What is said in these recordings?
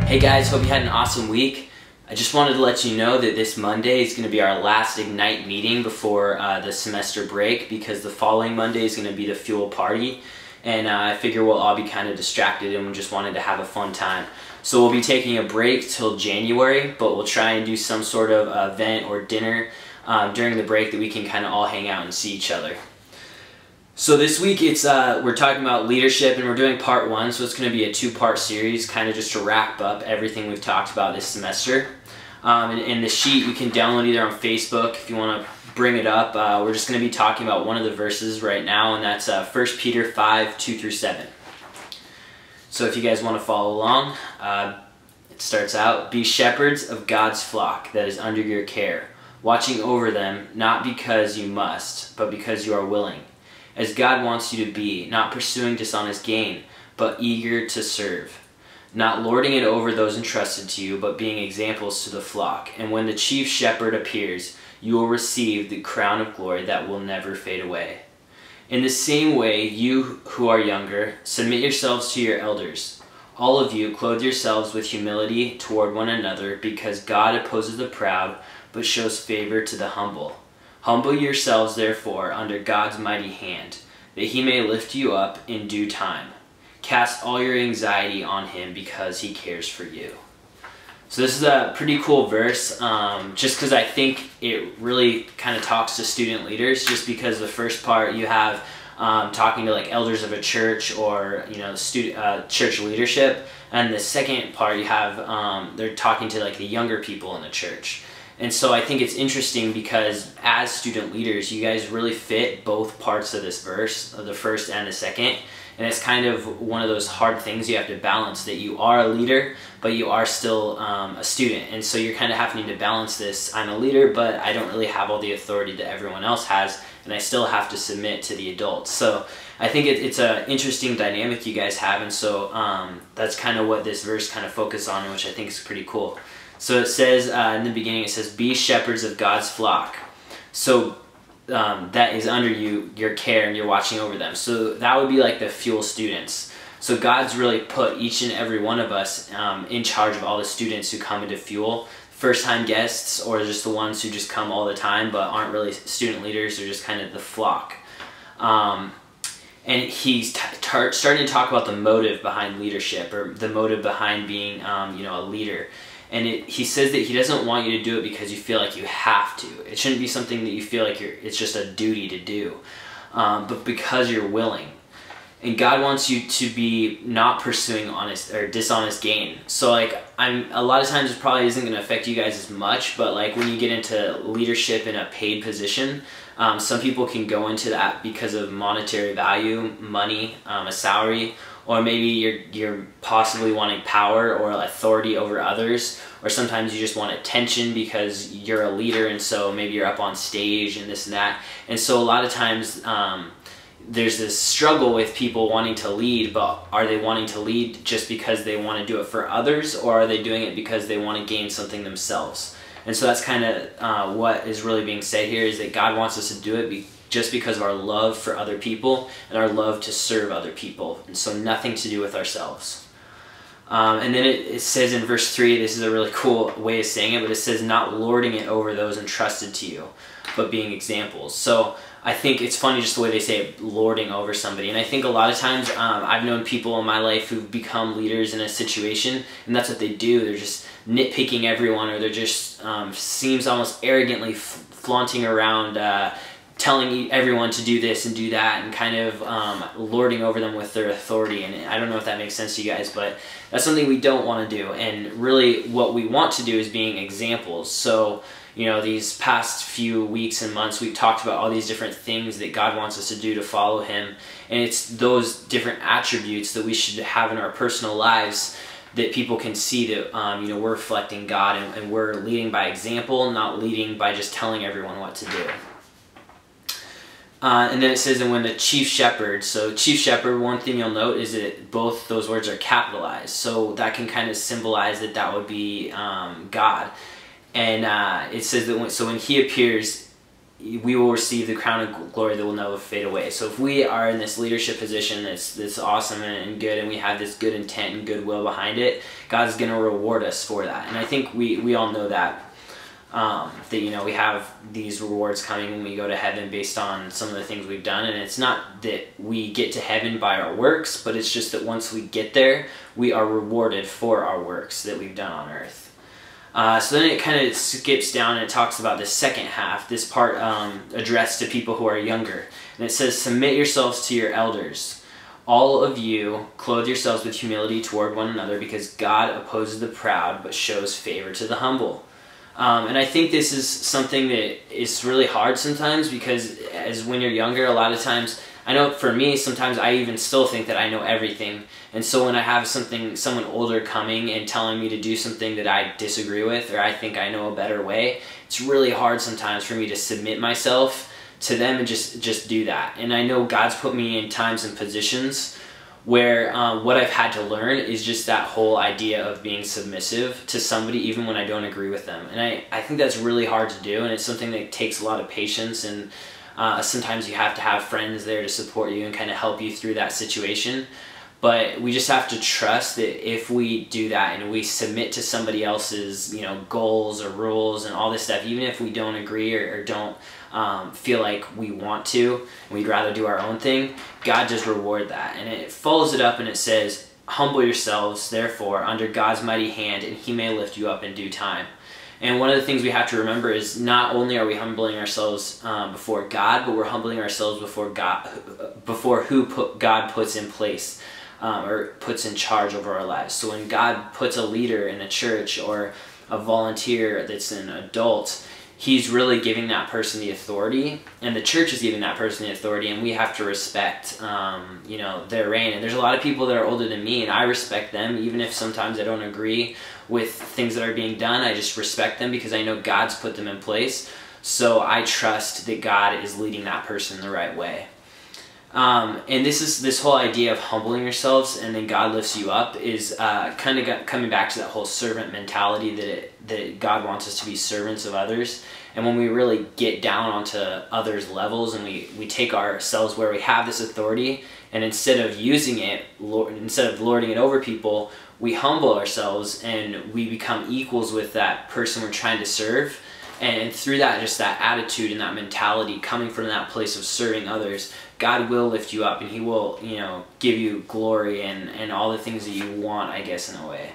Hey guys, hope you had an awesome week. I just wanted to let you know that this Monday is going to be our last Ignite meeting before the semester break, because the following Monday is going to be the fuel party, and I figure we'll all be kind of distracted and we just wanted to have a fun time. So we'll be taking a break till January, but we'll try and do some sort of event or dinner during the break that we can kind of all hang out and see each other. So this week we're talking about leadership, and we're doing part 1, so it's going to be a 2-part series, kind of just to wrap up everything we've talked about this semester. And the sheet you can download either on Facebook if you want to bring it up. We're just going to be talking about one of the verses right now, and that's 1 Peter 5, 2-7. So if you guys want to follow along, it starts out, "Be shepherds of God's flock that is under your care, watching over them, not because you must, but because you are willing, as God wants you to be, not pursuing dishonest gain, but eager to serve, not lording it over those entrusted to you, but being examples to the flock. And when the chief shepherd appears, you will receive the crown of glory that will never fade away. In the same way, you who are younger, submit yourselves to your elders. All of you, clothe yourselves with humility toward one another, because God opposes the proud, but shows favor to the humble. Humble yourselves, therefore, under God's mighty hand, that he may lift you up in due time. Cast all your anxiety on him, because he cares for you." So this is a pretty cool verse, just because I think it really kind of talks to student leaders, just because the first part you have talking to like elders of a church, or church leadership, and the second part you have they're talking to like the younger people in the church. And so I think it's interesting because as student leaders, you guys really fit both parts of this verse, of the first and the second. And it's kind of one of those hard things you have to balance, that you are a leader, but you are still a student. And so you're kind of having to balance this. I'm a leader, but I don't really have all the authority that everyone else has, and I still have to submit to the adults. So I think it's an interesting dynamic you guys have, and so that's kind of what this verse kind of focuses on, which I think is pretty cool. So it says, in the beginning, it says, "Be shepherds of God's flock." So that is under your care, and you're watching over them. So that would be like the fuel students. So God's really put each and every one of us in charge of all the students who come into fuel. First-time guests, or just the ones who just come all the time but aren't really student leaders. They're just kind of the flock. And he's starting to talk about the motive behind leadership, or the motive behind being a leader. And he says that he doesn't want you to do it because you feel like you have to. It shouldn't be something that you feel like it's just a duty to do, but because you're willing. And God wants you to be not pursuing honest or dishonest gain. So like a lot of times it probably isn't going to affect you guys as much, but like when you get into leadership in a paid position, some people can go into that because of monetary value, money, a salary. Or maybe you're possibly wanting power or authority over others, or sometimes you just want attention because you're a leader, and so maybe you're up on stage and this and that. And so a lot of times there's this struggle with people wanting to lead, but are they wanting to lead just because they want to do it for others, or are they doing it because they want to gain something themselves? And so that's kind of what is really being said here, is that God wants us to do it just because of our love for other people and our love to serve other people, and so nothing to do with ourselves. And then it says in verse 3, this is a really cool way of saying it, but it says, "Not lording it over those entrusted to you, but being examples." So I think it's funny just the way they say it, lording over somebody. And I think a lot of times I've known people in my life who've become leaders in a situation, and that's what they do. They're just nitpicking everyone, or they're just seems almost arrogantly flaunting around, telling everyone to do this and do that, and kind of lording over them with their authority. And I don't know if that makes sense to you guys, but that's something we don't want to do. And really what we want to do is being examples. So these past few weeks and months we've talked about all these different things that God wants us to do to follow him, and it's those different attributes that we should have in our personal lives, that people can see that we're reflecting God, and we're leading by example, not leading by just telling everyone what to do. And then it says, "And when the chief shepherd," so chief shepherd, one thing you'll note is that both those words are capitalized. So that can kind of symbolize that would be God. And it says that when he appears, we will receive the crown of glory that will never fade away. So if we are in this leadership position that's awesome and good, and we have this good intent and goodwill behind it, God's going to reward us for that. And I think we all know that, that we have these rewards coming when we go to heaven based on some of the things we've done. And it's not that we get to heaven by our works, but it's just that once we get there, we are rewarded for our works that we've done on earth. So then it kind of skips down and it talks about the second half, this part addressed to people who are younger. And it says, submit yourselves to your elders. All of you clothe yourselves with humility toward one another, because God opposes the proud but shows favor to the humble. And I think this is something that is really hard sometimes, because as when you're younger, a lot of times, I know for me, sometimes I even still think that I know everything. And so when I have someone older coming and telling me to do something that I disagree with, or I think I know a better way, it's really hard sometimes for me to submit myself to them and just do that. And I know God's put me in times and positions where what I've had to learn is just that whole idea of being submissive to somebody even when I don't agree with them. And I think that's really hard to do, and it's something that takes a lot of patience, and sometimes you have to have friends there to support you and kind of help you through that situation. But we just have to trust that if we do that and we submit to somebody else's, goals or rules and all this stuff, even if we don't agree or don't feel like we want to, and we'd rather do our own thing, God does reward that. And it follows it up and it says, humble yourselves, therefore, under God's mighty hand, and he may lift you up in due time. And one of the things we have to remember is not only are we humbling ourselves before God, but we're humbling ourselves before God, before who God puts in place. Or puts in charge over our lives. So when God puts a leader in a church or a volunteer that's an adult, he's really giving that person the authority, and the church is giving that person the authority, and we have to respect their reign. And there's a lot of people that are older than me, and I respect them, even if sometimes I don't agree with things that are being done. I just respect them because I know God's put them in place. So I trust that God is leading that person the right way. And this whole idea of humbling yourselves and then God lifts you up is kind of coming back to that whole servant mentality that God wants us to be servants of others. And when we really get down onto others' levels and we take ourselves where we have this authority, and instead of using it, instead of lording it over people, we humble ourselves and we become equals with that person we're trying to serve. And through that, just that attitude and that mentality coming from that place of serving others, God will lift you up, and he will, give you glory and all the things that you want, I guess, in a way.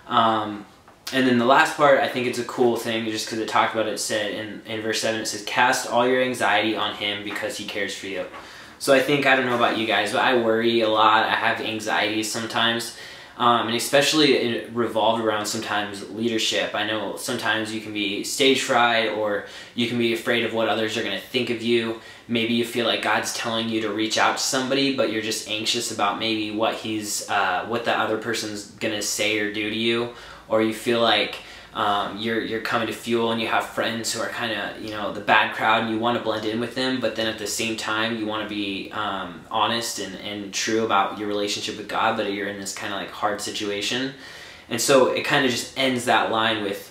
And then the last part, I think it's a cool thing, just because it talked about it, said in verse 7, it says, cast all your anxiety on him because he cares for you. So I think, I don't know about you guys, but I worry a lot. I have anxiety sometimes. And especially it revolved around sometimes leadership. I know sometimes you can be stage fright, or you can be afraid of what others are going to think of you. Maybe you feel like God's telling you to reach out to somebody, but you're just anxious about maybe what the other person's going to say or do to you. Or you feel like you're coming to Fuel and you have friends who are kind of, the bad crowd, and you want to blend in with them, but then at the same time you want to be honest and true about your relationship with God, but you're in this kind of like hard situation. And so it kind of just ends that line with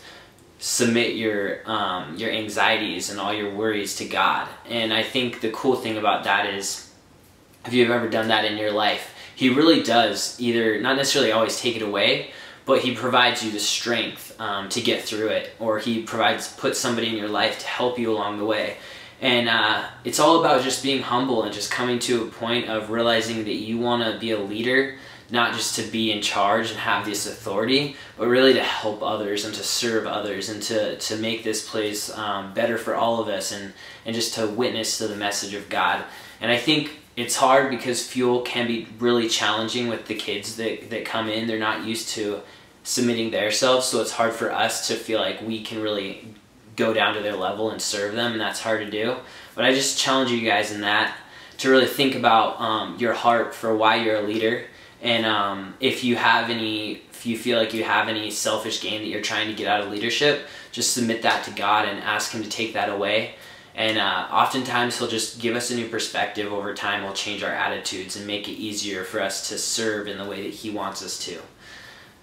submit your anxieties and all your worries to God. And I think the cool thing about that is, if you've ever done that in your life, he really does either not necessarily always take it away, but he provides you the strength to get through it, or he puts somebody in your life to help you along the way. And it's all about just being humble and just coming to a point of realizing that you want to be a leader, not just to be in charge and have this authority, but really to help others and to serve others and to make this place better for all of us, and just to witness to the message of God. And I think it's hard because Fuel can be really challenging with the kids that come in. They're not used to submitting themselves, so it's hard for us to feel like we can really go down to their level and serve them, and that's hard to do. But I just challenge you guys in that to really think about your heart for why you're a leader, and if you feel like you have any selfish gain that you're trying to get out of leadership, just submit that to God and ask him to take that away. And oftentimes he'll just give us a new perspective over time. He'll change our attitudes and make it easier for us to serve in the way that he wants us to.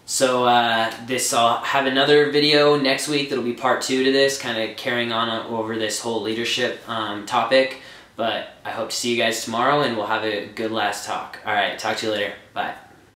So I'll have another video next week that'll be part 2 to this, kind of carrying on over this whole leadership topic. But I hope to see you guys tomorrow, and we'll have a good last talk. All right, talk to you later. Bye.